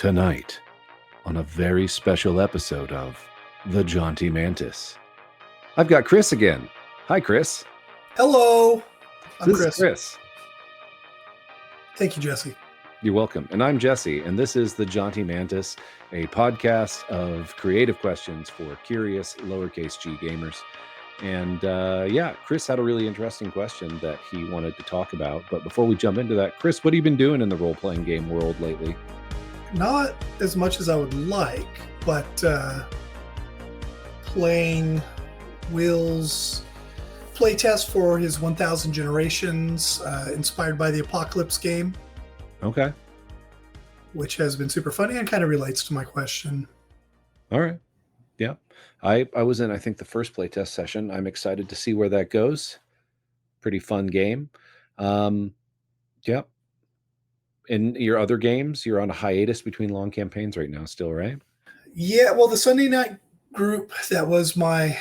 Tonight, on a very special episode of The Jaunty Mantis, I've got Chris again. Hi, Chris. Hello, I'm This is Chris. Chris. Thank you, Jesse. You're welcome. And I'm Jesse, and this is The Jaunty Mantis, a podcast of creative questions for curious lowercase g gamers. And Chris had a really interesting question that he wanted to talk about. But before we jump into that, Chris, what have you been doing in the role-playing game world lately? Not as much as I would like, but playing Will's playtest for his 1000 Generations, inspired by the Apocalypse game. Okay. Which has been super funny and kind of relates to my question. All right. Yeah. I was in, I think, the first playtest session. I'm excited to see where that goes. Pretty fun game. Yeah. In your other games, you're on a hiatus between long campaigns right now still, right? Yeah, well, the Sunday night group, that was my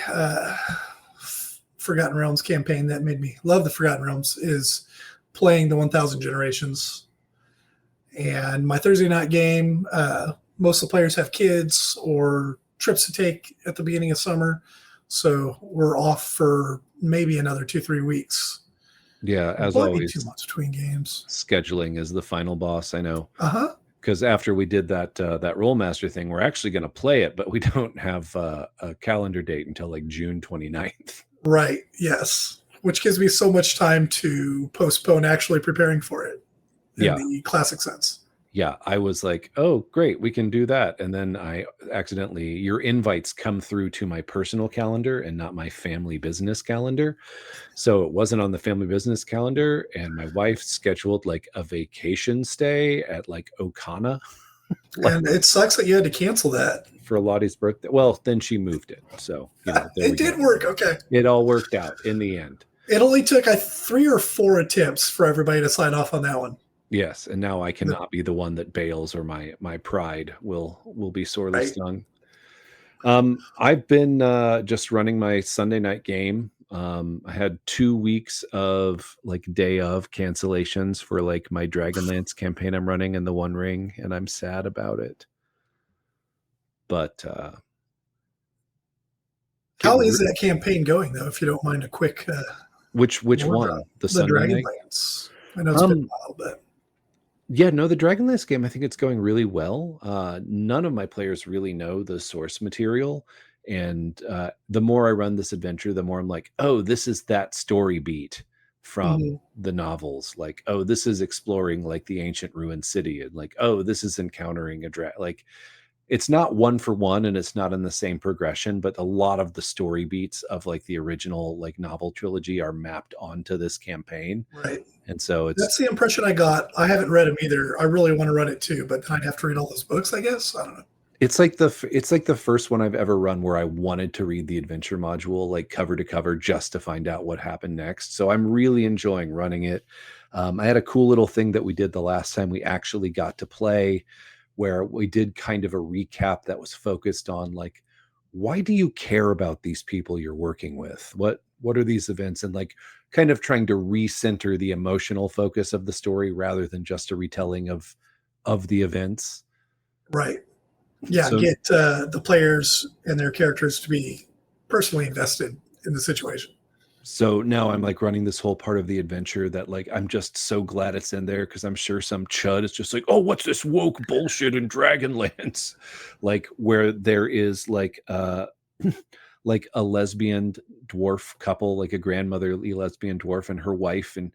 Forgotten Realms campaign that made me love the Forgotten Realms, is playing the 1000 Generations. And my Thursday night game, most of the players have kids or trips to take at the beginning of summer. So we're off for maybe another 2-3 weeks. Yeah, as always, 2 months between games. Scheduling is the final boss, I know. Uh-huh. Because after we did that Rollmaster thing, we're actually going to play it, but we don't have a calendar date until like June 29th. Right, yes. Which gives me so much time to postpone actually preparing for it in the classic sense. Yeah, I was like, oh, great, we can do that. And then I accidentally, your invites come through to my personal calendar and not my family business calendar. So it wasn't on the family business calendar. And my wife scheduled like a vacation stay at like Okana. And it sucks that you had to cancel that. For Lottie's birthday. Well, then she moved it. So it did work. Okay. It all worked out in the end. It only took 3 or 4 attempts for everybody to sign off on that one. Yes, and now I cannot be the one that bails, or my pride will be sorely stung. I've been just running my Sunday night game. I had 2 weeks of like day of cancellations for like my Dragonlance campaign I'm running in the One Ring, and I'm sad about it. But how is that campaign going, though? If you don't mind a quick which one? The Sunday Dragonlance. I know it's been a while, but. Yeah, no, the Dragonlance game, I think it's going really well. None of my players really know the source material. And the more I run this adventure, the more I'm like, oh, this is that story beat from the novels. Like, oh, this is exploring like the ancient ruined city. And like, oh, this is encountering a dragon. Like, it's not one for one and it's not in the same progression, but a lot of the story beats of like the original like novel trilogy are mapped onto this campaign. Right. And so that's the impression I got. I haven't read them either. I really want to run it too, but I'd have to read all those books, I guess. I don't know. It's like the first one I've ever run where I wanted to read the adventure module like cover to cover just to find out what happened next. So I'm really enjoying running it. I had a cool little thing that we did the last time we actually got to play, where we did kind of a recap that was focused on like, why do you care about these people you're working with? What are these events? And like kind of trying to recenter the emotional focus of the story rather than just a retelling of the events. Right. Yeah. So, get the players and their characters to be personally invested in the situation. So now I'm like running this whole part of the adventure that like, I'm just so glad it's in there because I'm sure some chud is just like, oh, what's this woke bullshit in Dragonlance? Like where there is like like a lesbian dwarf couple, like a grandmotherly lesbian dwarf and her wife, and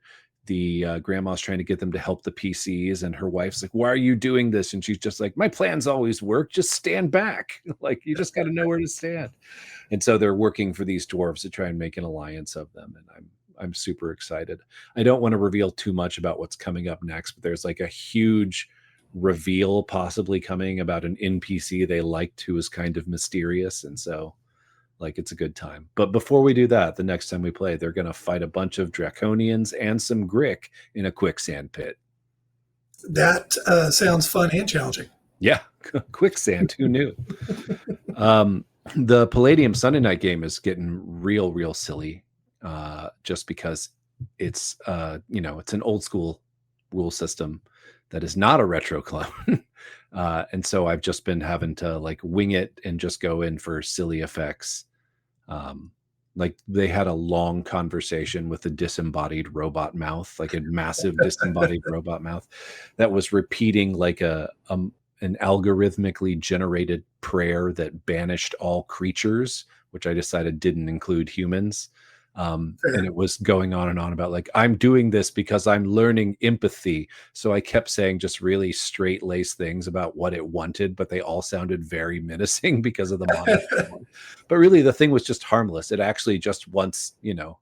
the grandma's trying to get them to help the PCs, and her wife's like, why are you doing this? And she's just like, my plans always work, just stand back. Like you just got to know where to stand. And so they're working for these dwarves to try and make an alliance of them, and I'm super excited. I don't want to reveal too much about what's coming up next, but there's like a huge reveal possibly coming about an NPC they liked who is kind of mysterious, and so like it's a good time. But before we do that, the next time we play, they're going to fight a bunch of draconians and some Grick in a quicksand pit. That sounds fun and challenging. Yeah, quicksand. Who knew? The Palladium Sunday night game is getting real silly, just because it's it's an old school rule system that is not a retro clone. And so I've just been having to like wing it and just go in for silly effects. Like they had a long conversation with a disembodied robot mouth, like a massive disembodied robot mouth that was repeating like an algorithmically generated prayer that banished all creatures, which I decided didn't include humans. And Fair. it was going on and on about like, I'm doing this because I'm learning empathy. So I kept saying just really straight laced things about what it wanted, but they all sounded very menacing because of the monotone. But really the thing was just harmless. It actually just wants, to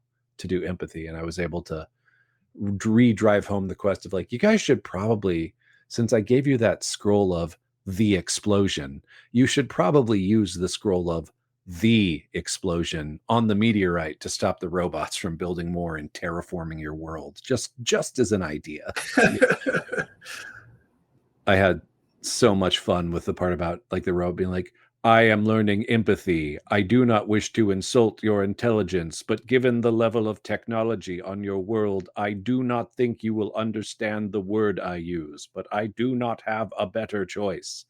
do empathy. And I was able to drive home the quest of like, you guys should probably, since I gave you that scroll of the explosion, you should probably use the scroll of the explosion on the meteorite to stop the robots from building more and terraforming your world. Just as an idea. I had so much fun with the part about like the robot being like, I am learning empathy. I do not wish to insult your intelligence, but given the level of technology on your world, I do not think you will understand the word I use, but I do not have a better choice.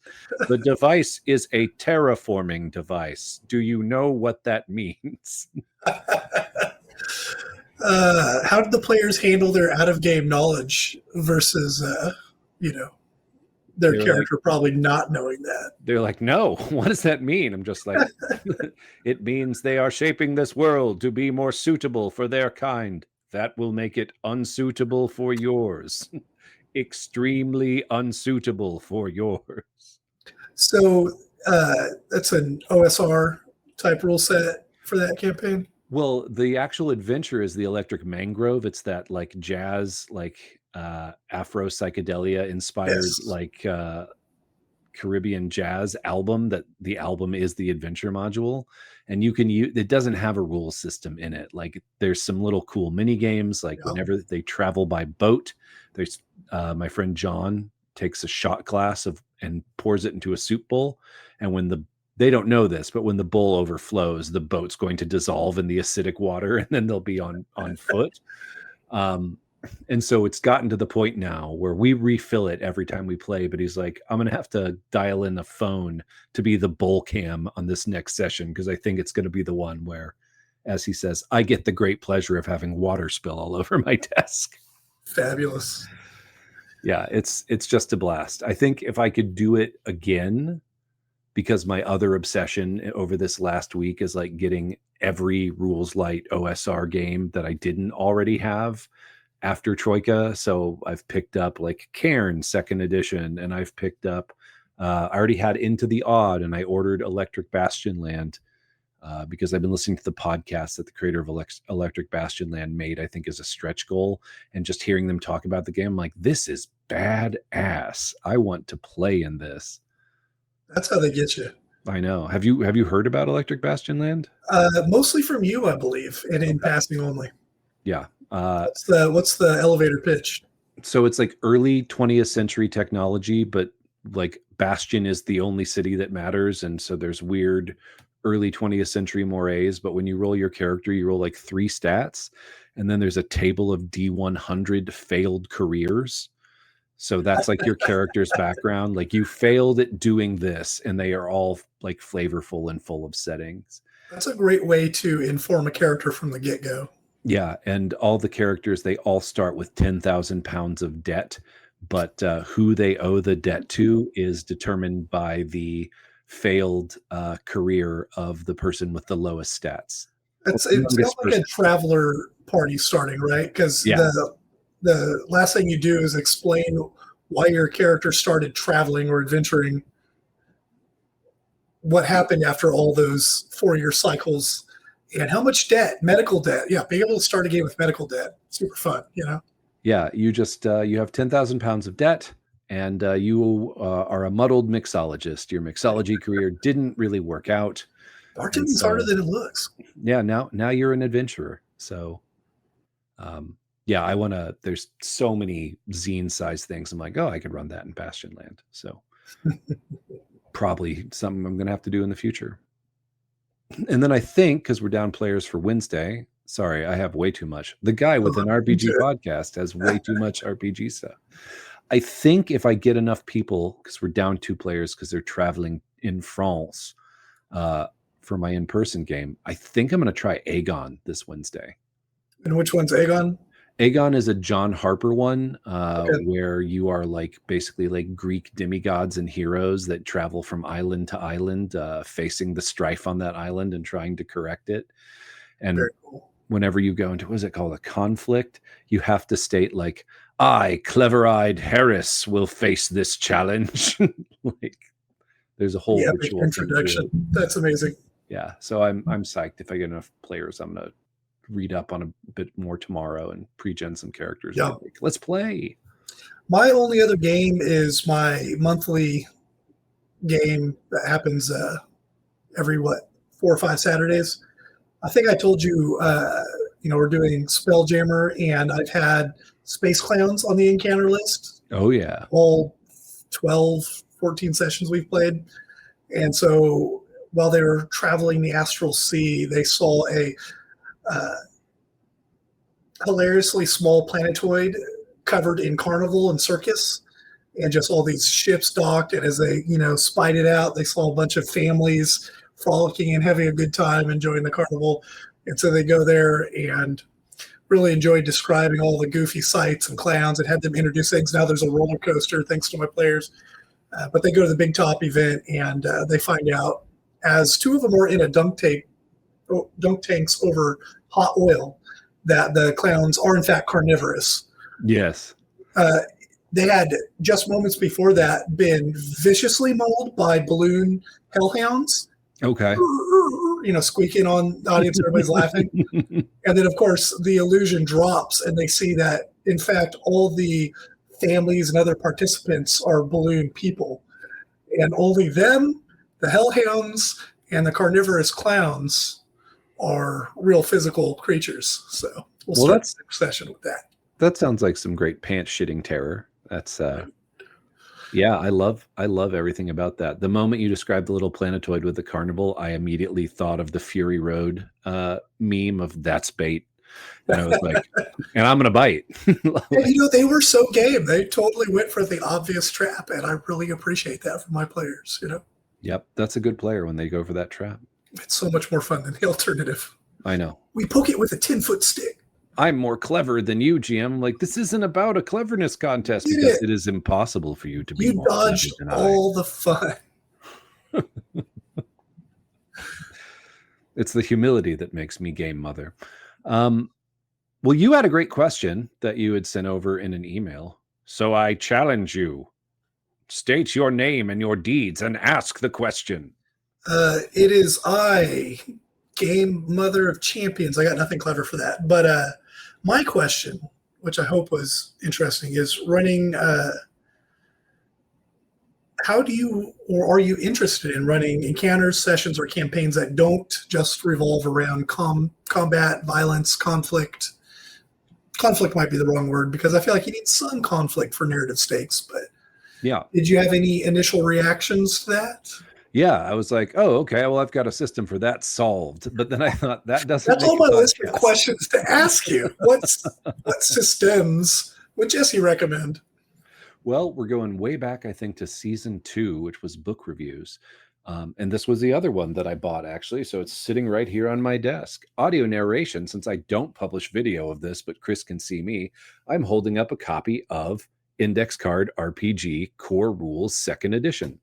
The device is a terraforming device. Do you know what that means? How did the players handle their out of game knowledge versus, their They're like, character probably not knowing that? They're like, no, what does that mean? I'm just like, it means they are shaping this world to be more suitable for their kind. That will make it unsuitable for yours. Extremely unsuitable for yours. So that's an OSR type rule set for that campaign. Well, the actual adventure is the Electric Mangrove. It's that like jazz, like Afro psychedelia inspired, Yes. like Caribbean jazz album. That the album is the adventure module, and you can use it. Doesn't have a rule system in it. Like there's some little cool mini games. Like Yeah. whenever they travel by boat, there's my friend John takes a shot glass of and pours it into a soup bowl, and when they don't know this, but when the bowl overflows, the boat's going to dissolve in the acidic water, and then they'll be on foot. Um, and so it's gotten to the point now where we refill it every time we play, but he's like, I'm going to have to dial in the phone to be the bowl cam on this next session because I think it's going to be the one where, as he says, I get the great pleasure of having water spill all over my desk. Fabulous. Yeah, it's just a blast. I think if I could do it again, because my other obsession over this last week is like getting every Rules Light OSR game that I didn't already have after Troika. So I've picked up like Cairn second edition, and I've picked up I already had Into the Odd, and I ordered Electric Bastion Land because I've been listening to the podcast that the creator of Electric Bastion Land made, I think, is a stretch goal. And just hearing them talk about the game, I'm like, this is badass. I want to play in this. That's how they get you. I know. Have you heard about Electric Bastion Land? Mostly from you, I believe, and in passing only. Yeah. What's the elevator pitch? So it's like early 20th century technology, but like Bastion is the only city that matters. And so there's weird early 20th century mores. But when you roll your character, you roll like 3 stats. And then there's a table of D100 failed careers. So that's like your character's background. Like you failed at doing this, and they are all like flavorful and full of settings. That's a great way to inform a character from the get-go. Yeah, and all the characters, they all start with 10,000 pounds of debt, but who they owe the debt to is determined by the failed career of the person with the lowest stats. It sounds like a traveler party starting, right? Because Yeah. the last thing you do is explain why your character started traveling or adventuring, what happened after all those 4-year cycles, and how much debt, medical debt. Yeah, being able to start a game with medical debt, super fun, Yeah, you just you have 10,000 pounds of debt, and you are a muddled mixologist. Your mixology career didn't really work out. Bartending's harder than it looks. Yeah, now you're an adventurer. So yeah, I want to, there's so many zine size things. I'm like, oh, I could run that in Bastion Land. So probably something I'm going to have to do in the future. And then I think, because we're down players for Wednesday, sorry, I have way too much. The guy with an RPG podcast has way too much RPG stuff. I think if I get enough people, because we're down 2 players because they're traveling in France for my in-person game, I think I'm going to try Aegon this Wednesday. And which one's Aegon? Aegon is a John Harper one Okay. where you are like basically like Greek demigods and heroes that travel from island to island, facing the strife on that island and trying to correct it. And Very cool. whenever you go into, what is it called, a conflict, you have to state like, I, clever-eyed Harris, will face this challenge. Like, there's a whole The epic ritual thing to introduction. it. That's amazing. Yeah, so I'm psyched. If I get enough players, I'm gonna read up on a bit more tomorrow and pre-gen some characters. Yeah. Like, let's play. My only other game is my monthly game that happens every 4 or 5 Saturdays. I think I told you, we're doing Spelljammer, and I've had Space Clowns on the encounter list. Oh yeah, All 12, 14 sessions we've played. And so while they were traveling the astral sea, they saw a hilariously small planetoid covered in carnival and circus, and just all these ships docked. And as they, spied it out, they saw a bunch of families frolicking and having a good time, enjoying the carnival. And so they go there and really enjoyed describing all the goofy sights and clowns, and had them introduce things. Now there's a roller coaster, thanks to my players. But they go to the Big Top event, and they find out, as 2 of them are in a dunk tanks over hot oil, that the clowns are in fact carnivorous. yes. They had just moments before that been viciously mauled by balloon hellhounds. Okay. Squeaking on the audience, everybody's laughing. And then, of course, the illusion drops, and they see that, in fact, all the families and other participants are balloon people. And only them, the hellhounds, and the carnivorous clowns are real physical creatures. So we'll start the next session with that. That sounds like some great pants shitting terror. That's yeah, I love everything about that. The moment you described the little planetoid with the carnival, I immediately thought of the Fury Road meme of "that's bait," and I was like, "And I'm gonna bite." And, they were so game. They totally went for the obvious trap, and I really appreciate that from my players. Yep, that's a good player when they go for that trap. It's so much more fun than the alternative. I know. We poke it with a 10-foot stick. I'm more clever than you, GM. Like, this isn't about a cleverness contest, because it is impossible for you to be. You dodged all the fun. It's the humility that makes me game, mother. Well, you had a great question that you had sent over in an email. So I challenge you. State your name and your deeds and ask the question. It is I, Game Mother of Champions. I got nothing clever for that. But my question, which I hope was interesting, is running. How do you, or are you interested in running encounters, sessions, or campaigns that don't just revolve around combat, violence, conflict? Conflict might be the wrong word, because I feel like you need some conflict for narrative stakes. But yeah, did you have any initial reactions to that? Yeah, I was like, oh, okay, well, I've got a system for that solved. But then I thought that doesn't. That's on my list of questions to ask you. What systems would Jesse recommend? Well, we're going way back, I think, to season 2, which was book reviews. And this was the other one that I bought, actually. So it's sitting right here on my desk. Audio narration, since I don't publish video of this, but Chris can see me, I'm holding up a copy of Index Card RPG Core Rules 2nd edition.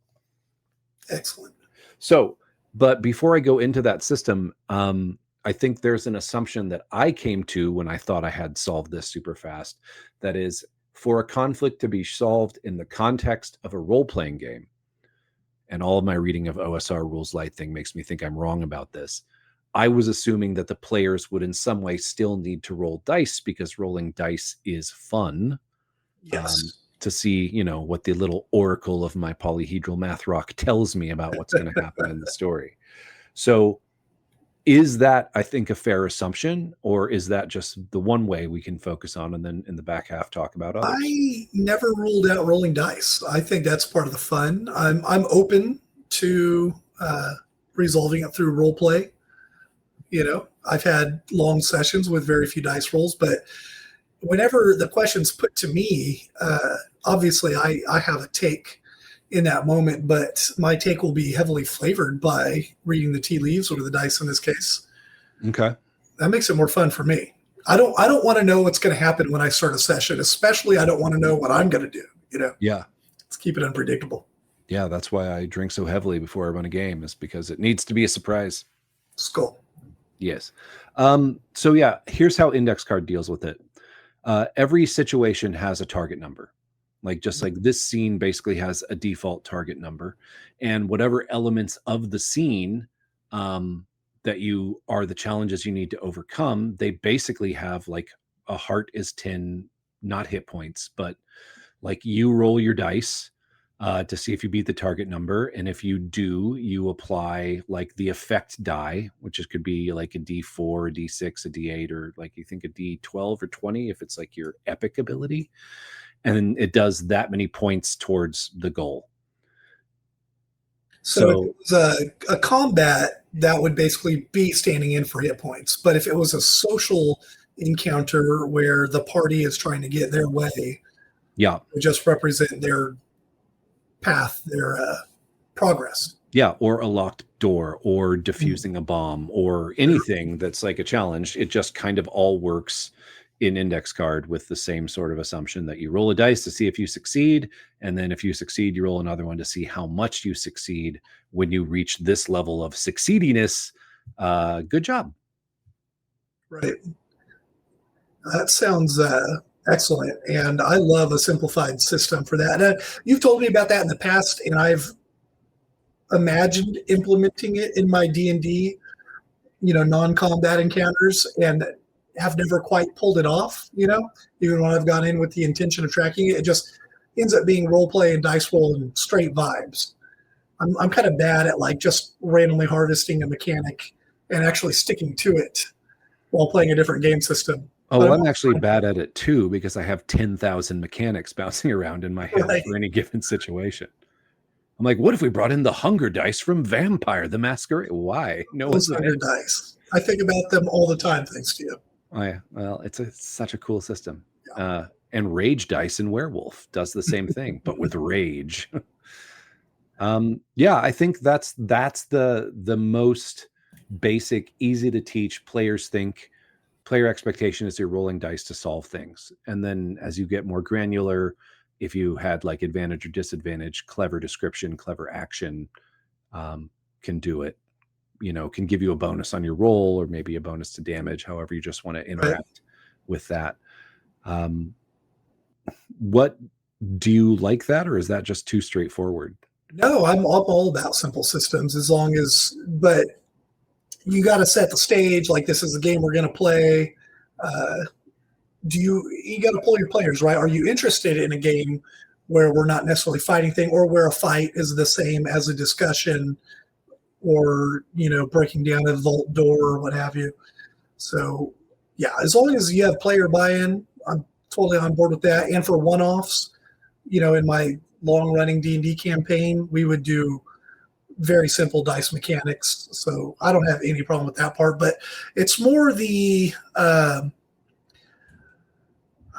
Excellent. So, but before I go into that system, I think there's an assumption that I came to when I thought I had solved this super fast. That is, for a conflict to be solved in the context of a role-playing game, and all of my reading of OSR Rules Light thing makes me think I'm wrong about this. I was assuming that the players would in some way still need to roll dice, because rolling dice is fun. Yes. To see, what the little oracle of my polyhedral math rock tells me about what's going to happen in the story. So is that, I think, a fair assumption, or is that just the one way we can focus on, and then in the back half talk about others? I never ruled out rolling dice. I think that's part of the fun. I'm open to resolving it through role play. I've had long sessions with very few dice rolls, but whenever the question's put to me, obviously I have a take in that moment, but my take will be heavily flavored by reading the tea leaves or the dice in this case. Okay. That makes it more fun for me. I don't want to know what's going to happen when I start a session, especially I don't want to know what I'm going to do. Yeah. Let's keep it unpredictable. Yeah, that's why I drink so heavily before I run a game, is because it needs to be a surprise. Skull. Yes. So yeah, here's how index card deals with it. Every situation has a target number. Like just like this scene basically has a default target number, and whatever elements of the scene that you are the challenges you need to overcome, they basically have like a heart is 10, not hit points, but like you roll your dice to see if you beat the target number, and if you do, you apply like the effect die, could be like a D4, a D6, a D8, or like you think a D12 or 20 if it's like your epic ability, and then it does that many points towards the goal. So if it was a combat, that would basically be standing in for hit points. But if it was a social encounter where the party is trying to get their way, yeah, it would just represent their path, their progress. Yeah, or a locked door, or diffusing a bomb, or anything that's like a challenge. It just kind of all works in index card with the same sort of assumption that you roll a dice to see if you succeed, and then if you succeed, you roll another one to see how much you succeed. When you reach this level of succeediness, good job. Right. That sounds excellent, and I love a simplified system for that. You've told me about that in the past, and I've imagined implementing it in my D&D, non-combat encounters, and have never quite pulled it off. Even when I've gone in with the intention of tracking it, it just ends up being role play and dice roll and straight vibes. I'm kind of bad at like just randomly harvesting a mechanic and actually sticking to it while playing a different game system. Oh, well, I'm actually bad at it too, because I have 10,000 mechanics bouncing around in my head Right. for any given situation. I'm like, what if we brought in the hunger dice from Vampire the Masquerade? Why? No Those one's hunger dice. I think about them all the time, thanks to you. Oh, yeah. Well, it's such a cool system. Yeah. And Rage Dice in Werewolf does the same thing, but with rage. Yeah, I think that's the most basic, easy to teach. Players think player expectation is you're rolling dice to solve things, and then as you get more granular, if you had like advantage or disadvantage, clever description, clever action can do it. Can give you a bonus on your roll, or maybe a bonus to damage, however you just want to interact with that. What do you like that, or is that just too straightforward? No, I'm all about simple systems but you got to set the stage. Like, this is the game we're going to play. You got to pull your players, right? Are you interested in a game where we're not necessarily fighting thing, or where a fight is the same as a discussion, or breaking down a vault door or what have you? So yeah, as long as you have player buy-in, I'm totally on board with that. And for one-offs, in my long-running D&D campaign, we would do very simple dice mechanics. So I don't have any problem with that part, but it's more the I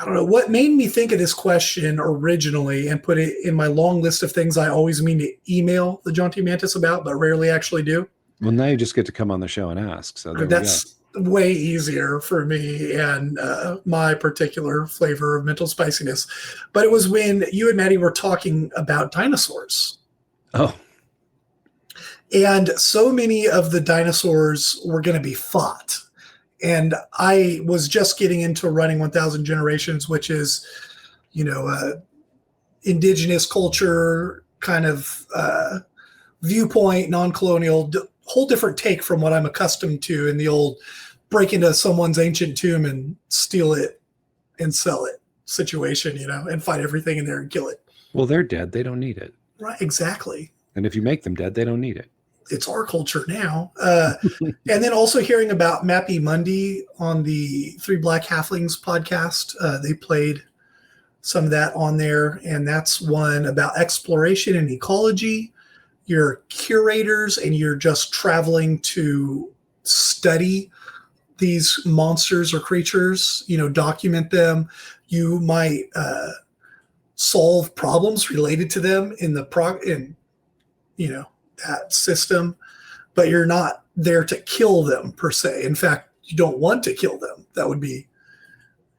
don't know what made me think of this question originally and put it in my long list of things I always mean to email the Jaunty Mantis about, but rarely actually do. Well, now you just get to come on the show and ask. So that's way easier for me and my particular flavor of mental spiciness. But it was when you and Maddie were talking about dinosaurs. Oh. And so many of the dinosaurs were going to be fought. And I was just getting into running 1,000 Generations, which is, indigenous culture kind of viewpoint, non-colonial, whole different take from what I'm accustomed to in the old break into someone's ancient tomb and steal it and sell it situation, and fight everything in there and kill it. Well, they're dead. They don't need it. Right, exactly. And if you make them dead, they don't need it. It's our culture now. And then also hearing about Mappy Mundy on the Three Black Halflings podcast. They played some of that on there, and that's one about exploration and ecology. You're curators, and you're just traveling to study these monsters or creatures, document them. You might solve problems related to them in that system, but you're not there to kill them per se. In fact, you don't want to kill them. That would be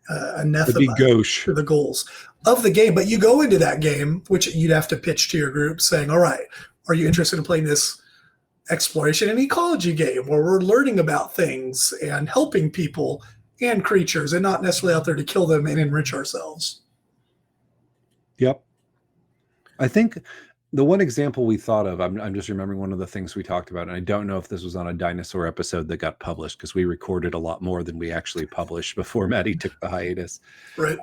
anathema gauche to the goals of the game. But you go into that game, which you'd have to pitch to your group saying, all right, are you interested in playing this exploration and ecology game where we're learning about things and helping people and creatures and not necessarily out there to kill them and enrich ourselves? Yep. I think the one example we thought of, I'm just remembering one of the things we talked about, and I don't know if this was on a dinosaur episode that got published because we recorded a lot more than we actually published before Maddie took the hiatus. Right.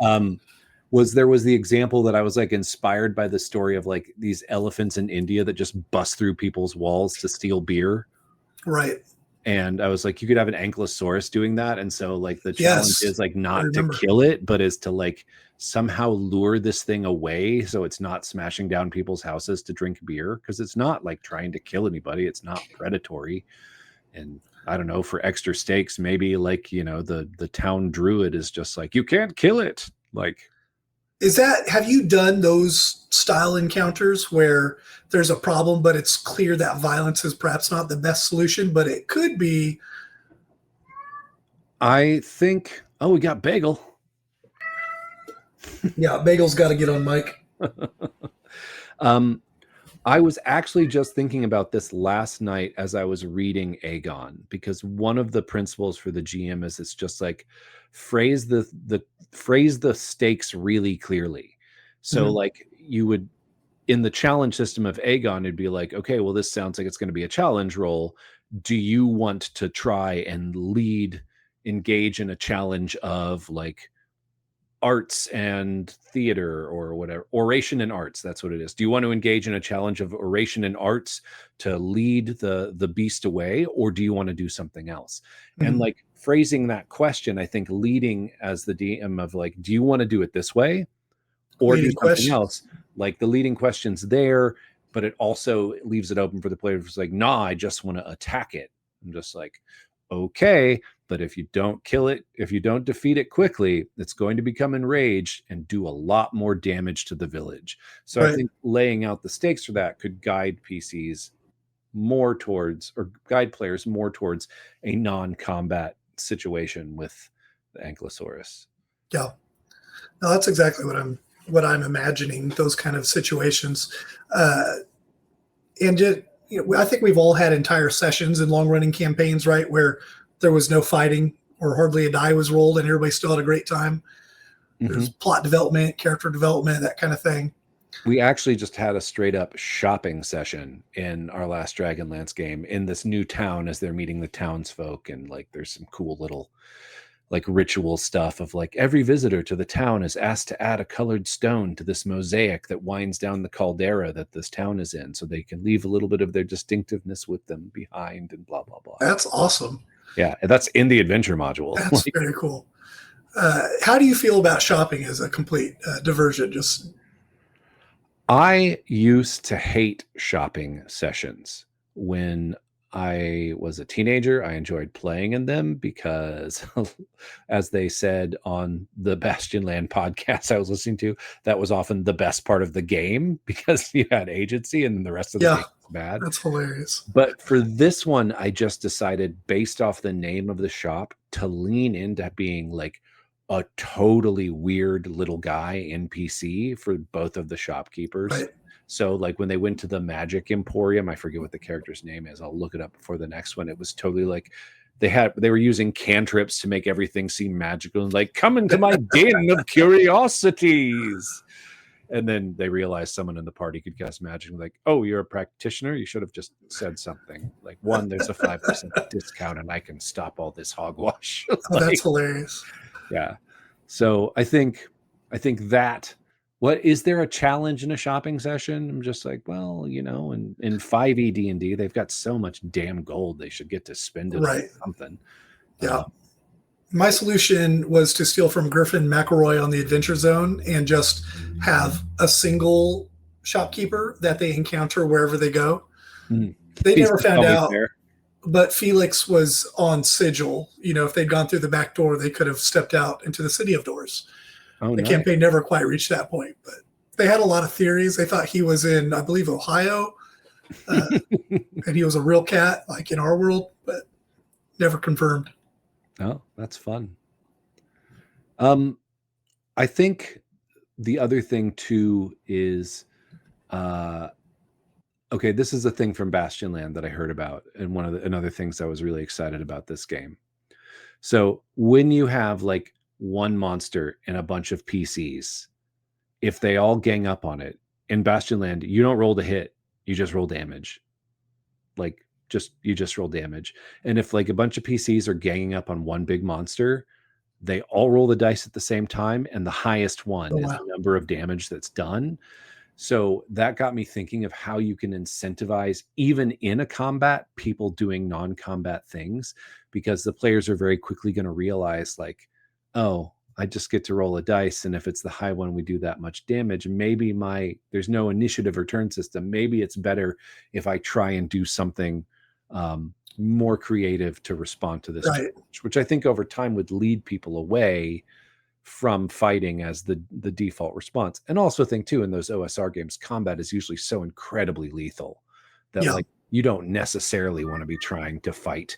There was the example that I was like inspired by the story of like these elephants in India that just bust through people's walls to steal beer. Right. And I was like, you could have an ankylosaurus doing that. And so like the challenge is like not to kill it, but is to like somehow lure this thing away so it's not smashing down people's houses to drink beer, because it's not like trying to kill anybody. It's not predatory. And I don't know, for extra stakes, maybe like, you know, the town druid is just like, you can't kill it. Like, have you done those style encounters where there's a problem, but it's clear that violence is perhaps not the best solution, but it could be? I think, we got Bagel. Yeah, Bagel's got to get on mic. I was actually just thinking about this last night as I was reading Aegon, because one of the principles for the GM is it's just like phrase the stakes really clearly. So like you would, in the challenge system of Aegon, it'd be like, okay, well, this sounds like it's going to be a challenge roll. Do you want to try and engage in a challenge of like arts and theater or whatever, oration and arts, that's what it is. Do you want to engage in a challenge of oration and arts to lead the beast away, or do you want to do something else? And like phrasing that question, I think leading as the DM of like, do you want to do it this way or do something else? Like the leading question's there, but it also leaves it open for the player who's like, nah, I just want to attack it. I'm just like, okay, but if you don't kill it, if you don't defeat it quickly, it's going to become enraged and do a lot more damage to the village. So I think laying out the stakes for that could guide PCs more towards, or guide players more towards, a non-combat situation with the Ankylosaurus. Yeah, no, that's exactly what I'm imagining, those kind of situations. And I think we've all had entire sessions in long-running campaigns, right, where there was no fighting or hardly a die was rolled and everybody still had a great time. There's plot development, character development, that kind of thing. We actually just had a straight up shopping session in our last Dragonlance game in this new town as they're meeting the townsfolk. And like, there's some cool little like ritual stuff of like, every visitor to the town is asked to add a colored stone to this mosaic that winds down the caldera that this town is in, so they can leave a little bit of their distinctiveness with them behind, and blah, blah, blah. That's awesome. Yeah, that's in the adventure module. That's very cool. How do you feel about shopping as a complete diversion? I used to hate shopping sessions. When I was a teenager, I enjoyed playing in them because, as they said on the Bastionland podcast I was listening to, that was often the best part of the game because you had agency and the rest of the game was bad. That's hilarious. But for this one, I just decided, based off the name of the shop, to lean into being like a totally weird little guy NPC for both of the shopkeepers. Right. So like when they went to the Magic Emporium, I forget what the character's name is. I'll look it up before the next one. It was totally like they were using cantrips to make everything seem magical and like, come into my den of curiosities. And then they realized someone in the party could cast magic. Like, oh, you're a practitioner? You should have just said something. Like, one, there's a 5% discount and I can stop all this hogwash. That's hilarious. Yeah. So I think that, what is there a challenge in a shopping session? I'm just like, well, in 5e D&D, they've got so much damn gold. They should get to spend it on something. Yeah. My solution was to steal from Griffin McElroy on the Adventure Zone and just have a single shopkeeper that they encounter wherever they go. They never found out, but Felix was on Sigil. If they'd gone through the back door, they could have stepped out into the City of Doors. The campaign never quite reached that point, but They had a lot of theories. They thought he was in, I believe, Ohio, and he was a real cat, like in our world, but never confirmed. Oh, that's fun. I think the other thing too is, okay, this is a thing from Bastionland that I heard about, and one of the another things I was really excited about this game. So when you have like one monster and a bunch of PCs, if they all gang up on it in Bastionland, you don't roll to hit, you just roll damage. Like you just roll damage. And if like a bunch of PCs are ganging up on one big monster, they all roll the dice at the same time, and the highest one Oh, is wow. the number of damage that's done. So that got me thinking of how you can incentivize, even in a combat, people doing non-combat things, because the players are very quickly going to realize, like, oh, I just get to roll a dice, and if it's the high one, we do that much damage. Maybe there's no initiative or turn system. Maybe it's better if I try and do something more creative to respond to this Right. challenge, which I think over time would lead people away from fighting as the default response. And also think too, in those OSR games, combat is usually so incredibly lethal that Yeah. like you don't necessarily want to be trying to fight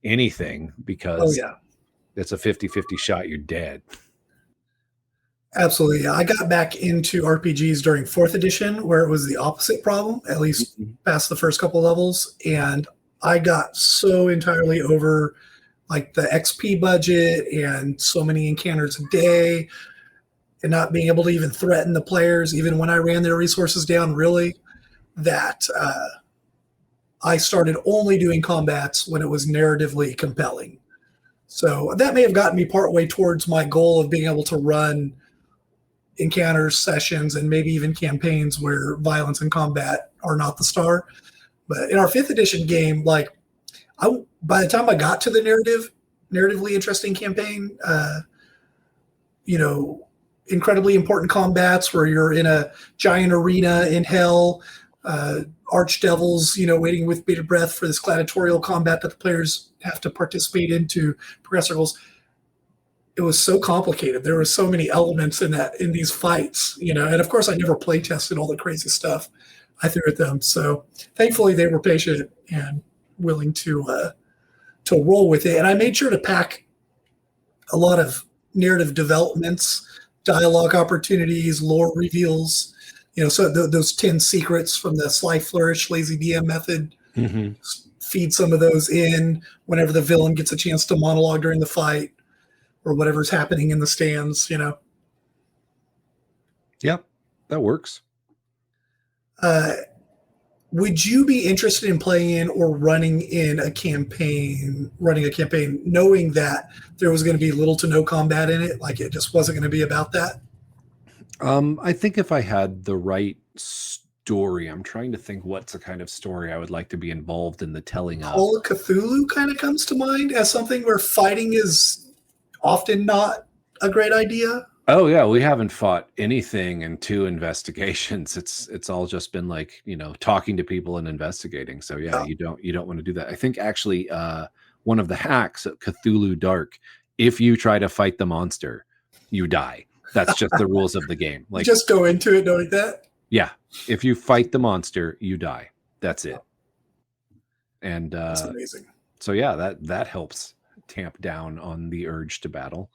anything, Oh, because yeah. it's a 50-50 shot, you're dead. Absolutely. Yeah. I got back into RPGs during fourth edition, where it was the opposite problem, at least Mhm. past the first couple levels. And I got so entirely over like the XP budget and so many encounters a day and not being able to even threaten the players, even when I ran their resources down, really, that I started only doing combats when it was narratively compelling. So that may have gotten me partway towards my goal of being able to run encounters, sessions, and maybe even campaigns where violence and combat are not the star. But in our fifth edition game, like by the time I got to the narratively interesting campaign, you know, incredibly important combats where you're in a giant arena in hell, archdevils, waiting with bated breath for this gladiatorial combat that the players have to participate in to progress their goals. It was so complicated. There were so many elements in these fights, and of course I never play tested all the crazy stuff I threw at them. So thankfully they were patient and willing to roll with it. And I made sure to pack a lot of narrative developments, dialogue opportunities, lore reveals. So those 10 secrets from the Sly Flourish Lazy DM method, Mm-hmm. feed some of those in whenever the villain gets a chance to monologue during the fight or whatever's happening in the stands. Yep, that works. Uh, would you be interested in playing in or running a campaign, knowing that there was going to be little to no combat in it? Like it just wasn't going to be about that? I think if I had the right story, I'm trying to think what's the kind of story I would like to be involved in the telling of. Call of Cthulhu kind of comes to mind as something where fighting is often not a great idea. Oh yeah, we haven't fought anything in 2 investigations. It's all just been like, talking to people and investigating. So yeah, Yeah. you don't want to do that. I think actually one of the hacks at Cthulhu Dark, if you try to fight the monster, you die. That's just the rules of the game. Like Just go into it knowing that. yeah, if you fight the monster, you die. That's it. And That's amazing. so yeah, that helps tamp down on the urge to battle.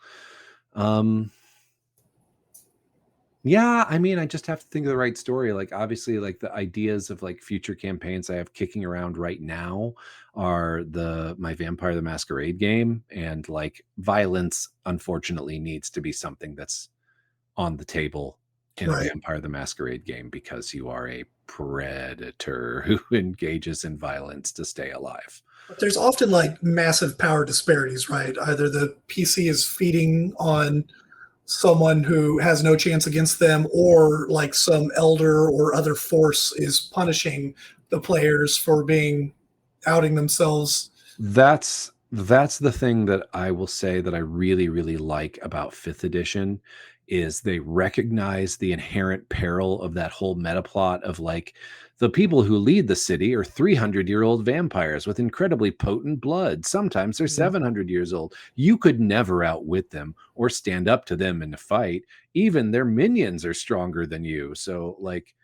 Yeah, I mean, I just have to think of the right story. Like, obviously, like the ideas of like future campaigns I have kicking around right now are my Vampire the Masquerade game, and like violence, unfortunately, needs to be something that's on the table in a Right. Vampire the Masquerade game, because you are a predator who engages in violence to stay alive. But there's often like massive power disparities, right? Either the PC is feeding on someone who has no chance against them, or like some elder or other force is punishing the players for being outing themselves. That's the thing that I will say that I really, really like about 5th edition is they recognize the inherent peril of that whole meta plot of like The people who lead the city are 300-year-old vampires with incredibly potent blood. Sometimes they're 700 years old. You could never outwit them or stand up to them in a fight. Even their minions are stronger than you. So, like,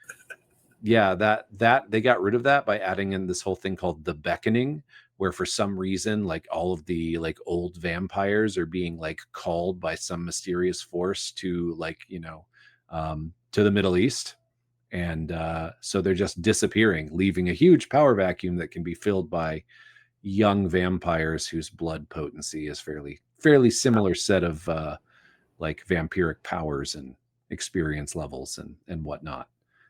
yeah, that they got rid of that by adding in this whole thing called the beckoning, where for some reason, like, all of the like old vampires are being like called by some mysterious force to, like, to the Middle East. And so they're just disappearing, leaving a huge power vacuum that can be filled by young vampires whose blood potency is fairly similar set of like vampiric powers and experience levels and whatnot.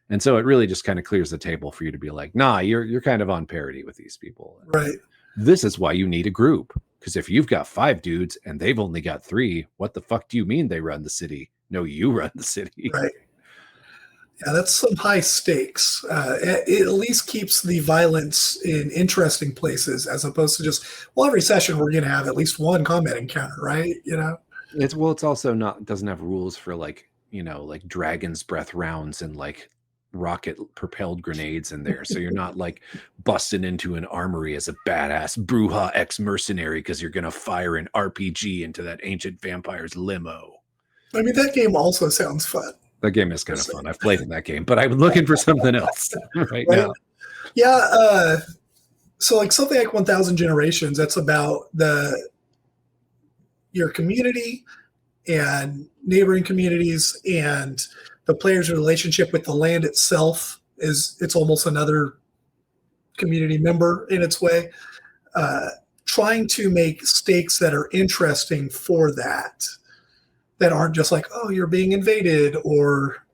And so it really just kind of clears the table for you to be like, nah, you're kind of on parity with these people. And Right. this is why you need a group. Because if you've got 5 dudes and they've only got 3, what the fuck do you mean they run the city? No, you run the city. Right. Yeah, that's some high stakes. It at least keeps the violence in interesting places, as opposed to just, well, every session we're going to have at least one combat encounter, right? It's also not, doesn't have rules for like, like dragon's breath rounds and like rocket propelled grenades in there. So you're not like busting into an armory as a badass Bruja ex mercenary because you're going to fire an RPG into that ancient vampire's limo. I mean, that game also sounds fun. That game is kind of fun. I've played in that game, but I'm looking for something else right now. Yeah. So like something like 1000 Generations, that's about your community and neighboring communities, and the player's relationship with the land itself it's almost another community member in its way. Trying to make stakes that are interesting for that aren't just like, oh, you're being invaded, or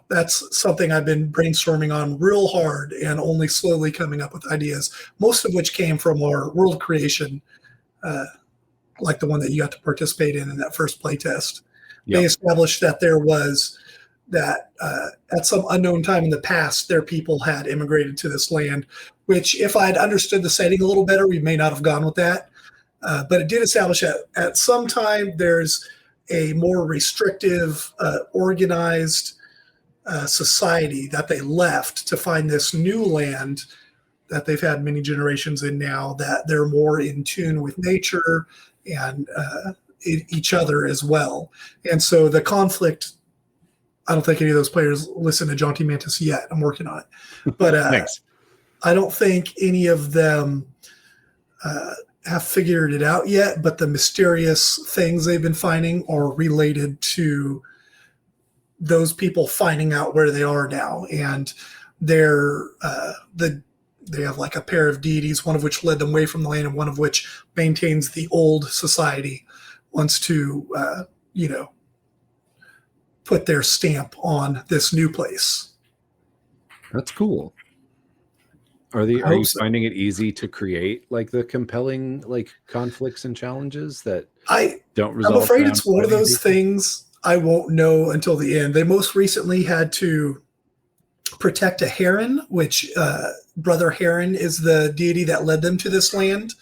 that's something I've been brainstorming on real hard and only slowly coming up with ideas, most of which came from our world creation, like the one that you got to participate in that first playtest. Yep. They established that there was that at some unknown time in the past, their people had immigrated to this land, which if I had understood the setting a little better, we may not have gone with that. But it did establish that at some time there's a more restrictive, organized society that they left to find this new land that they've had many generations in now, that they're more in tune with nature and each other as well. And so the conflict, I don't think any of those players listen to Jaunty Mantis yet. I'm working on it. But Thanks. I don't think any of them have figured it out yet, but the mysterious things they've been finding are related to those people finding out where they are now. And they have like a pair of deities, one of which led them away from the land and one of which maintains the old society, wants to, put their stamp on this new place. That's cool. Are you finding it easy to create like the compelling like conflicts and challenges that don't resolve? I'm afraid it's one of those things I won't know until the end. They most recently had to protect a heron, which Brother Heron is the deity that led them to this land,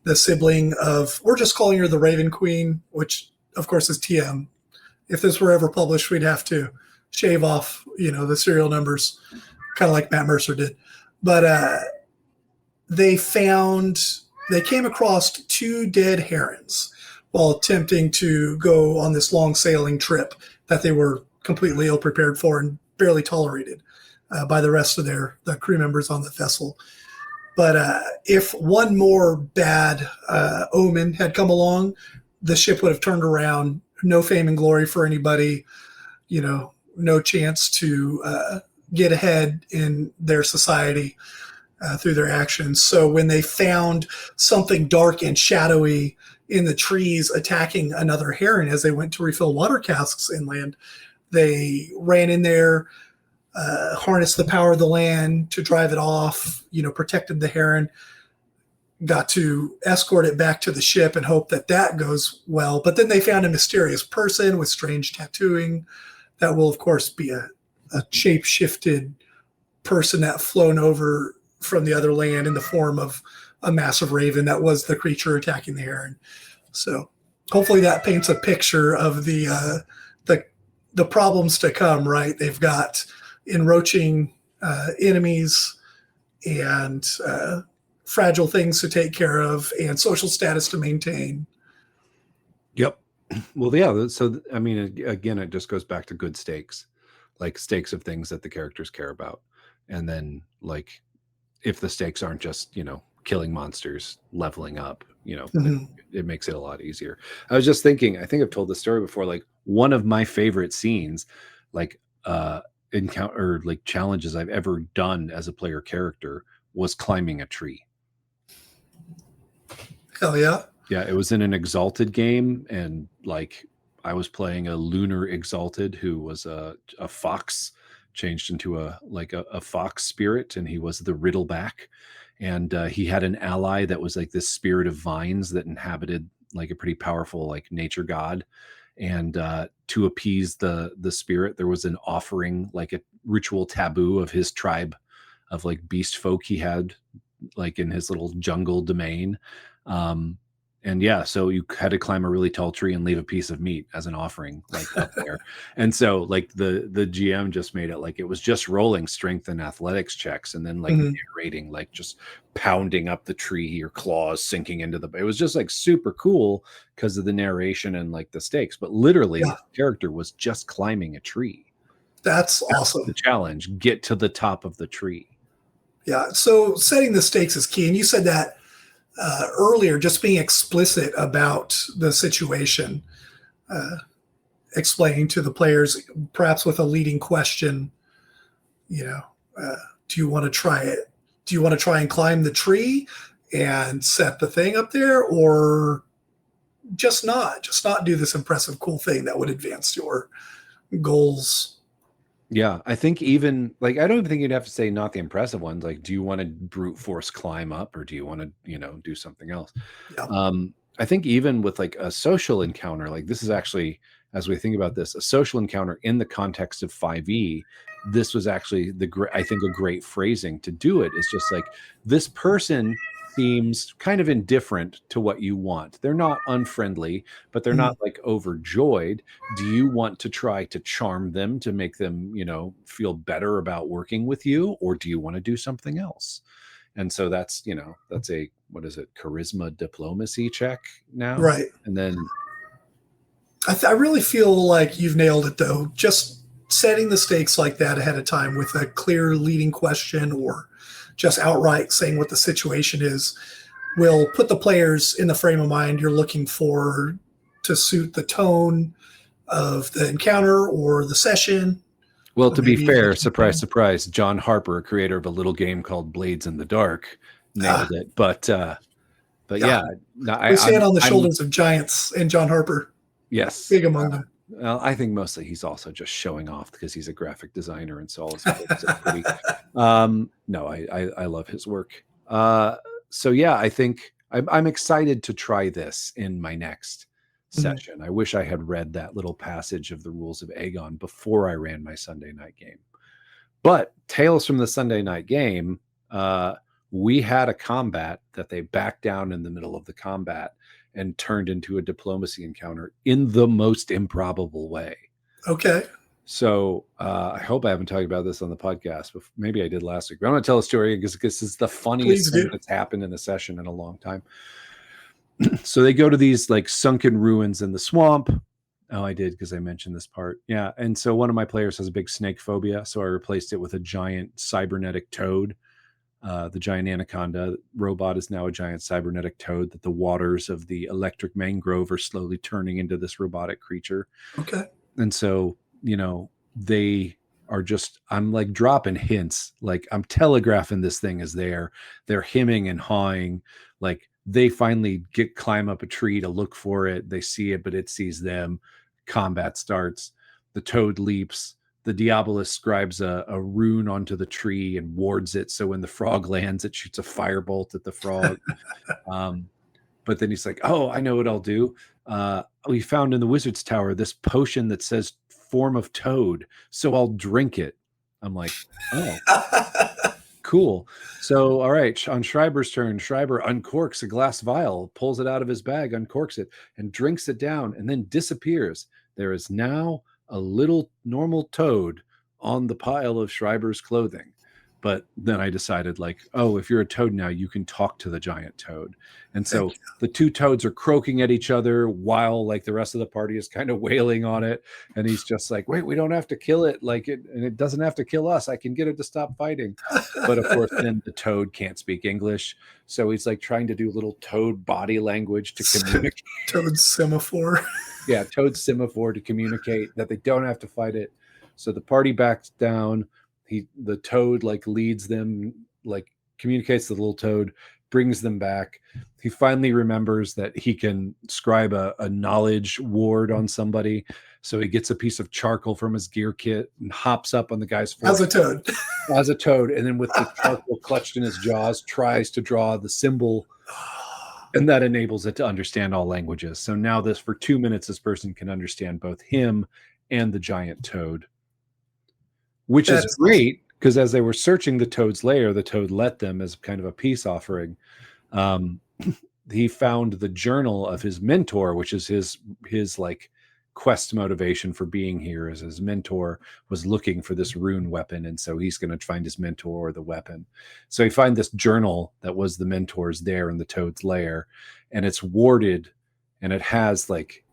the sibling of, we're just calling her the Raven Queen, which of course is TM. If this were ever published, we'd have to shave off, the serial numbers, kind of like Matt Mercer did. But they came across 2 dead herons while attempting to go on this long sailing trip that they were completely ill prepared for and barely tolerated by the rest of the crew members on the vessel. But if one more bad omen had come along, the ship would have turned around. No fame and glory for anybody, no chance to get ahead in their society through their actions. So when they found something dark and shadowy in the trees attacking another heron as they went to refill water casks inland, they ran in there, harnessed the power of the land to drive it off, protected the heron, got to escort it back to the ship and hope that goes well. But then they found a mysterious person with strange tattooing that will, of course, be a shape-shifted person that flown over from the other land in the form of a massive raven that was the creature attacking the heron. So hopefully that paints a picture of the problems to come, right? They've got encroaching enemies and fragile things to take care of and social status to maintain. Yep. Well, yeah. So, I mean, again, it just goes back to good stakes, like stakes of things that the characters care about. And then, like, if the stakes aren't just, killing monsters, leveling up, Mhm. it makes it a lot easier. I was just thinking, I think I've told this story before, like, one of my favorite scenes, like, encounter, like, challenges I've ever done as a player character was climbing a tree. Hell yeah. Yeah, it was in an Exalted game, and like I was playing a lunar Exalted who was a fox changed into a fox spirit, and he was the Riddleback, and he had an ally that was like this spirit of vines that inhabited like a pretty powerful like nature god, and to appease the spirit, there was an offering, like a ritual taboo of his tribe of like beast folk he had like in his little jungle domain. Um, and yeah, so you had to climb a really tall tree and leave a piece of meat as an offering, like up there. And so like the GM just made it like it was just rolling strength and athletics checks, and then like Mhm. narrating, like just pounding up the tree, your claws sinking into the. It was just like super cool because of the narration and like the stakes. But literally, Yeah, the character was just climbing a tree. that's That was the awesome. challenge: get to the top of the tree. Yeah. So setting the stakes is key. And you said that earlier, just being explicit about the situation, uh, explaining to the players, perhaps with a leading question, you know, uh, do you want to try it? Do you want to try and climb the tree and set the thing up there, or just not do this impressive, cool thing that would advance your goals? Yeah, I think even like I don't even think you'd have to say not the impressive ones. Like, do you want to brute force climb up, or do you want to, do something else? Yeah. I think even with like a social encounter, like this is actually, as we think about this, a social encounter in the context of 5e, this was actually I think a great phrasing to do it. It's just like this person seems kind of indifferent to what you want. They're not unfriendly, but they're Mhm. not like overjoyed. Do you want to try to charm them to make them, feel better about working with you, or do you want to do something else? And so that's, that's a, what is it, charisma diplomacy check now. Right. And then I really feel like you've nailed it, though. Just setting the stakes like that ahead of time with a clear leading question, or just outright saying what the situation is, will put the players in the frame of mind you're looking for to suit the tone of the encounter or the session, well, or to be maybe even the fair, surprise, campaign. surprise, John Harper, creator of a little game called Blades in the Dark, nailed Ah, it. But yeah. yeah, no, We stand on the I'm shoulders of giants, and John Harper, yes. big among them. Well, I think mostly he's also just showing off because he's a graphic designer and so all his clothes are pretty. No, I love his work. So yeah, I think I'm excited to try this in my next Mhm. session. I wish I had read that little passage of the rules of Aegon before I ran my Sunday night game. But Tales from the Sunday night game, uh, we had a combat that they backed down in the middle of the combat and turned into a diplomacy encounter in the most improbable way. Okay. So I hope I haven't talked about this on the podcast, but maybe I did last week. But I'm going to tell a story because it's the Please funniest thing do. that's happened in a session in a long time. So they go to these like sunken ruins in the swamp. Oh, I did because I mentioned this part. Yeah. And so one of my players has a big snake phobia. So I replaced it with a giant cybernetic toad. The giant anaconda robot is now a giant cybernetic toad that the waters of the electric mangrove are slowly turning into this robotic creature. Okay. And so, they are just, I'm like dropping hints, like I'm telegraphing this thing is there. They're hemming and hawing. Like they finally climb up a tree to look for it. They see it, but it sees them. Combat starts. The toad leaps. The Diabolus scribes a rune onto the tree and wards it. So when the frog lands, it shoots a firebolt at the frog. Um, but then he's like, "Oh, I know what I'll do. We found in the wizard's tower this potion that says form of toad, so I'll drink it." I'm like, "Oh, cool." So, all right, on Schreiber's turn, Schreiber uncorks a glass vial, pulls it out of his bag, uncorks it, and drinks it down, and then disappears. There is now a little normal toad on the pile of Schreiber's clothing. But then I decided, like, oh, if you're a toad now, you can talk to the giant toad. And Heck so the two toads are croaking at each other while like the rest of the party is kind of wailing on it. And he's just like, wait, we don't have to kill it. Like it, and it doesn't have to kill us. I can get it to stop fighting. But of course, yeah. then the toad can't speak English. So he's like trying to do little toad body language to communicate. Toad semaphore. Yeah, toad semaphore to communicate that they don't have to fight it. So the party backs down. The toad like leads them, like communicates the little toad, brings them back. He finally remembers that he can scribe a knowledge ward on somebody. So he gets a piece of charcoal from his gear kit and hops up on the guy's As a forehead toad. as a toad, and then with the charcoal clutched in his jaws, tries to draw the symbol, and that enables it to understand all languages. So now this for 2 minutes, this person can understand both him and the giant toad, which That is is awesome. great because as they were searching the toad's lair, the toad let them as kind of a peace offering. Um, he found the journal of his mentor, which is his like quest motivation for being here. As his mentor was looking for this rune weapon, and so he's going to find his mentor or the weapon. So he find this journal that was the mentor's there in the toad's lair, and it's warded, and it has like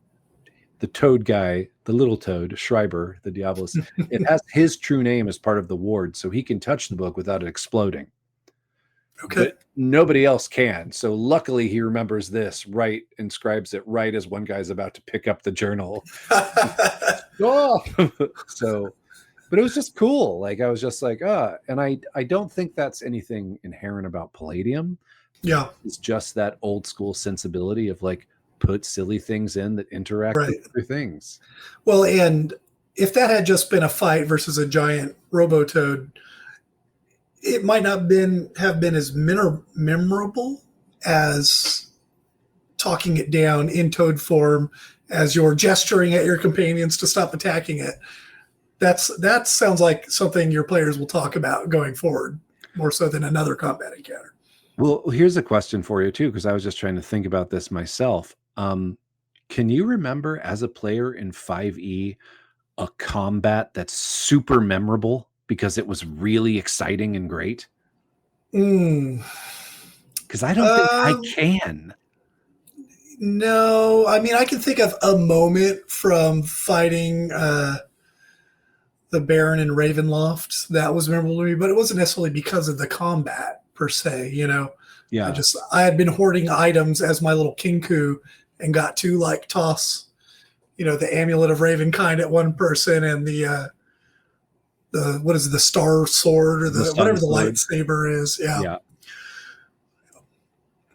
the toad guy, the little toad, Schreiber, the Diabolus. It has his true name as part of the ward, so he can touch the book without it exploding. Okay. But nobody else can. So luckily he remembers this, right, inscribes it right as one guy's about to pick up the journal. Oh! So, but it was just cool. Like I was just like, and I don't think that's anything inherent about Palladium. Yeah. It's just that old school sensibility of like put silly things in that interact with Right. other things. Well, and if that had just been a fight versus a giant robotoad, it might not have been as memorable as talking it down in toad form as you're gesturing at your companions to stop attacking it. That sounds like something your players will talk about going forward, more so than another combat encounter. Well, here's a question for you too, because I was just trying to think about this myself. Can you remember as a player in 5e a combat that's super memorable because it was really exciting and great? Mm. Because I don't think I Um, can. no, I mean I can think of a moment from fighting the Baron in Ravenloft that was memorable to me, but it wasn't necessarily because of the combat per se. Yeah. I had been hoarding items as my little kinku and got to like toss, the amulet of Ravenkind at one person and the what is it, the star sword or The the Sun whatever the Sword. lightsaber is. Yeah. Yeah.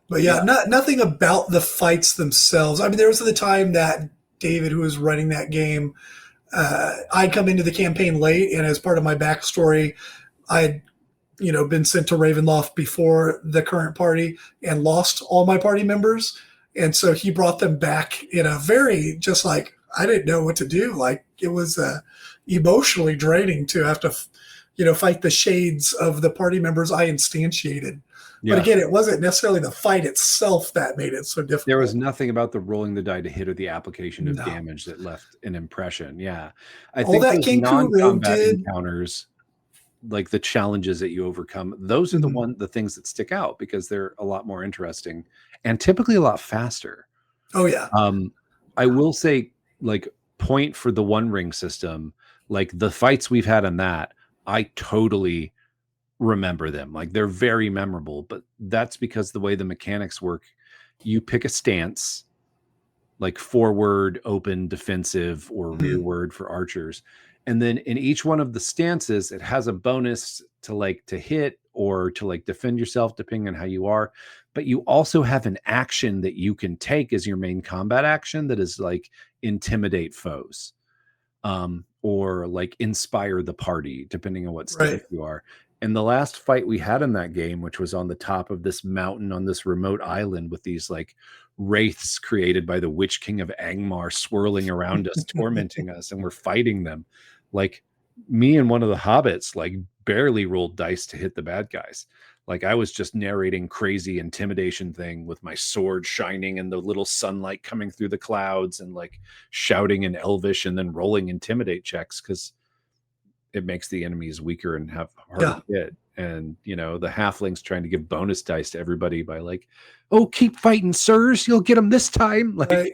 But Yeah. yeah, nothing about the fights themselves. I mean, there was the time that David, who was running that game, I'd come into the campaign late, and as part of my backstory, I'd been sent to Ravenloft before the current party and lost all my party members, and so he brought them back in a very just like I didn't know what to do. Like it was emotionally draining to have to, fight the shades of the party members I instantiated. But Yeah. again, it wasn't necessarily the fight itself that made it so There was difficult. nothing about the rolling the die to hit or the application of No, damage that left an impression. Yeah. I all think that those Kenku rogue non-combat did. encounters, like the challenges that you overcome, those are Mhm. the things that stick out because they're a lot more interesting and typically a lot faster. Oh yeah, Um, I will say, like, point for the One Ring system, like the fights we've had on that, I totally remember them. Like they're very memorable, but that's because the way the mechanics work, you pick a stance, like forward, open, defensive, or Mhm. rearward for archers. And then in each one of the stances, it has a bonus to like to hit or to like defend yourself, depending on how you are. But you also have an action that you can take as your main combat action that is like intimidate foes, or like inspire the party, depending on what stance Right. you are. And the last fight we had in that game, which was on the top of this mountain on this remote island with these like wraiths created by the Witch King of Angmar swirling around us, tormenting us, and we're fighting them. Like me and one of the hobbits, like barely rolled dice to hit the bad guys. Like I was just narrating crazy intimidation thing with my sword shining and the little sunlight coming through the clouds and like shouting in Elvish and then rolling intimidate checks because it makes the enemies weaker and have harder Yeah. to hit. And you know, the halflings trying to give bonus dice to everybody by like, oh, keep fighting, sirs, you'll get them this time. Like, Right.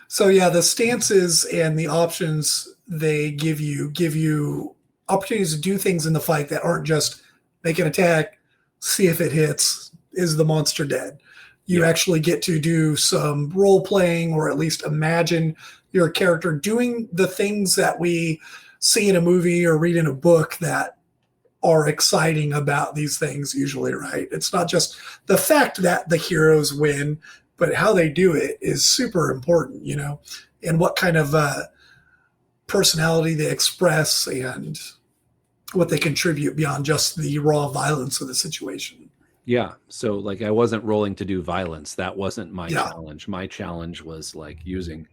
So yeah, the stances and the options they give you opportunities to do things in the fight that aren't just make an attack, see if it hits, is the monster dead. You yeah, actually get to do some role playing or at least imagine your character doing the things that we see in a movie or read in a book that are exciting about these things usually, right? It's not just the fact that the heroes win, but how they do it is super important, you know, and what kind of personality they express and what they contribute beyond just the raw violence of the situation. yeah. So like, I wasn't rolling to do violence. That wasn't my Yeah. challenge. My challenge was like using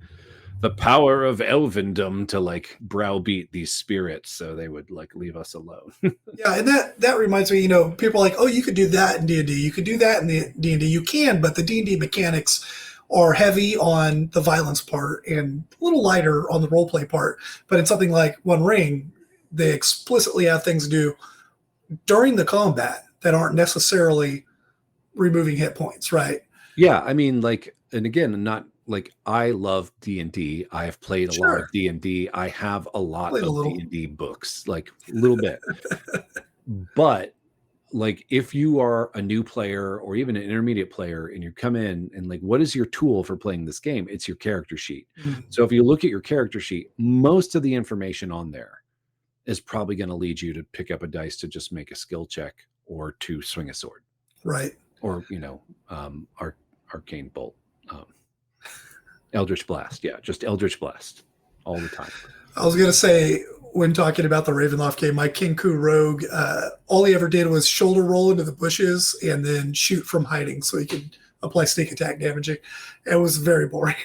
the power of elvendom to like browbeat these spirits so they would like leave us alone. Yeah, and that reminds me, you know, people are like, oh, you could do that in D&D. You could do that in the D&D. You can, but the D&D mechanics are heavy on the violence part and a little lighter on the role play part. But in something like One Ring, they explicitly have things to do during the combat that aren't necessarily removing hit points, right? Yeah, I mean, like, and again, not like I love D&D. I have played a lot Sure, of D&D. I have a lot played a of little. D&D books, like a little bit. But like if you are a new player or even an intermediate player and you come in and like what is your tool for playing this game? It's your character sheet. Mm, So if you look at your character sheet, most of the information on there is probably going to lead you to pick up a dice to just make a skill check or to swing a sword right. or arcane bolt, um, eldritch blast. Yeah, just eldritch blast all the time. I was going to say, when talking about the Ravenloft game, my Kinku Rogue, all he ever did was shoulder roll into the bushes and then shoot from hiding so he could apply sneak attack damaging. It was very boring.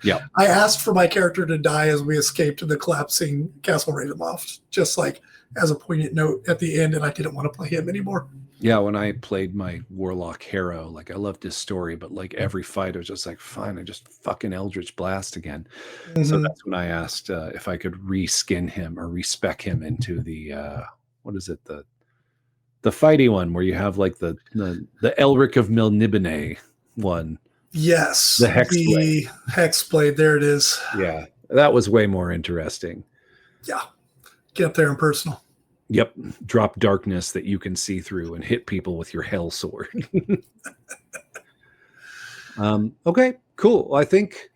Yeah. I asked for my character to die as we escaped the collapsing Castle Ravenloft, just like as a poignant note at the end, and I didn't want to play him anymore. Yeah, when I played my Warlock Harrow, like I loved his story, but like every fight, I was just like, fine, I just fucking Eldritch Blast again. So Mm-hmm. that's when I asked if I could reskin him or respec him into the what is it, the fighty one where you have like the Elric of Melnibone one, Yes, the Hexblade. the Hexblade. There it is. Yeah, that was way more interesting. Yeah, get up there and personal. Yep, drop darkness that you can see through and hit people with your hell sword. Okay, cool. Well, I think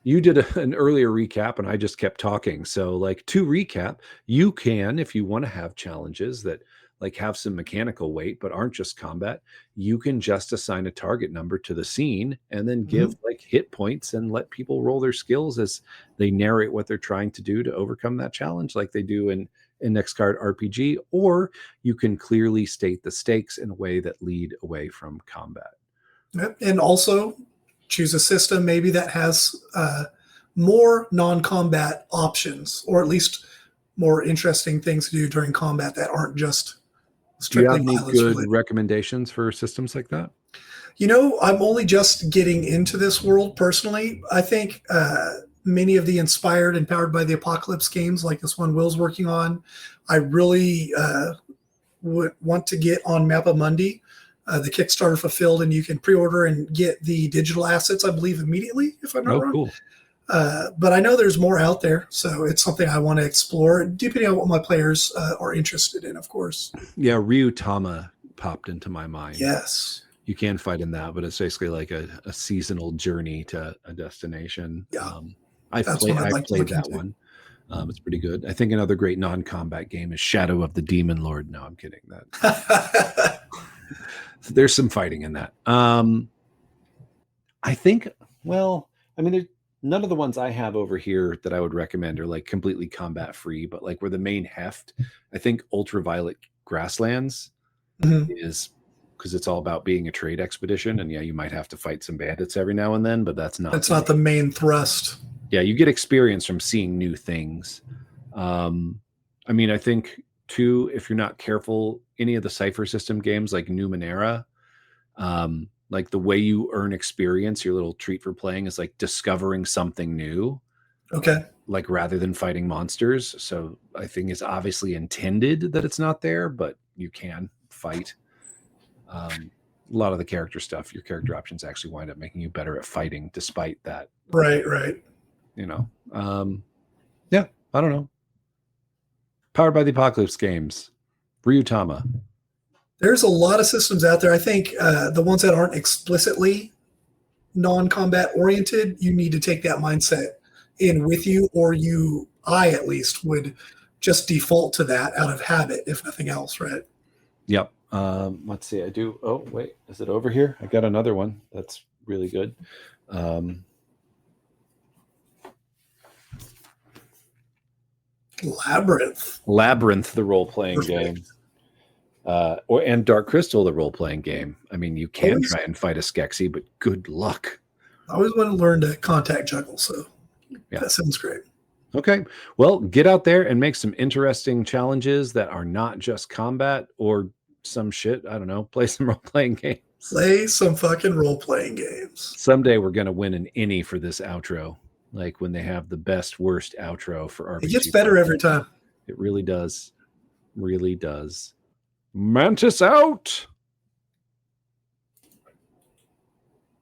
you did an earlier recap and I just kept talking. So, like, to recap, you can, if you want to have challenges that like have some mechanical weight but aren't just combat, you can just assign a target number to the scene and then Mm-hmm. give like hit points and let people roll their skills as they narrate what they're trying to do to overcome that challenge, like they do in next card RPG, or you can clearly state the stakes in a way that lead away from combat. Yep. And also choose a system maybe that has more non-combat options, or at least more interesting things to do during combat that aren't just Do you strictly have any violence good related. recommendations for systems like that? You know, I'm only just getting into this world personally. I think many of the inspired and powered by the apocalypse games, like this one Will's working on, I really would want to get on Mappa Mundi. The Kickstarter fulfilled, and you can pre-order and get the digital assets, I believe, immediately, if I'm not Oh, wrong. cool. But I know there's more out there, so it's something I want to explore, depending on what my players are interested in, of course. Yeah, Ryutama popped into my mind. Yes. You can fight in that, but it's basically like a seasonal journey to a destination. Yeah, I've that's one played I'd I've like to played look that into. one. It's pretty good. I think another great non-combat game is Shadow of the Demon Lord. No, I'm kidding. That there's some fighting in that. I think. Well, I mean, none of the ones I have over here that I would recommend are like completely combat free, but like where the main heft, I think Ultraviolet Grasslands Mhm. is because it's all about being a trade expedition. And yeah, you might have to fight some bandits every now and then, but that's not That's the not main. the main thrust. Yeah, you get experience from seeing new things. Um, I mean, I think too, if you're not careful, any of the Cypher system games like Numenera, like the way you earn experience, your little treat for playing is like discovering something new. Okay. like rather than fighting monsters. So I think it's obviously intended that it's not there, but you can fight. A lot of the character stuff, your character options actually wind up making you better at fighting despite that. Right. You know, yeah, I don't know. Powered by the Apocalypse games, Ryutama. There's a lot of systems out there. I think the ones that aren't explicitly non-combat oriented, you need to take that mindset in with you, or I at least would just default to that out of habit, if nothing else, right? Yep. Let's see. I do. Oh, wait. Is it over here? I got another one. That's really good. Labyrinth, the role-playing game. And Dark Crystal, the role-playing game. I mean, you can try and fight a Skeksis, but good luck. I always want to learn to contact juggle, so that sounds great. Okay. Well, get out there and make some interesting challenges that are not just combat or some shit. I don't know. Play some role-playing games. Play some fucking role-playing games. Someday we're going to win an Innie for this outro. Like when they have the best, worst outro for RPG. It gets better every time. It really does. Really does. Mantis out!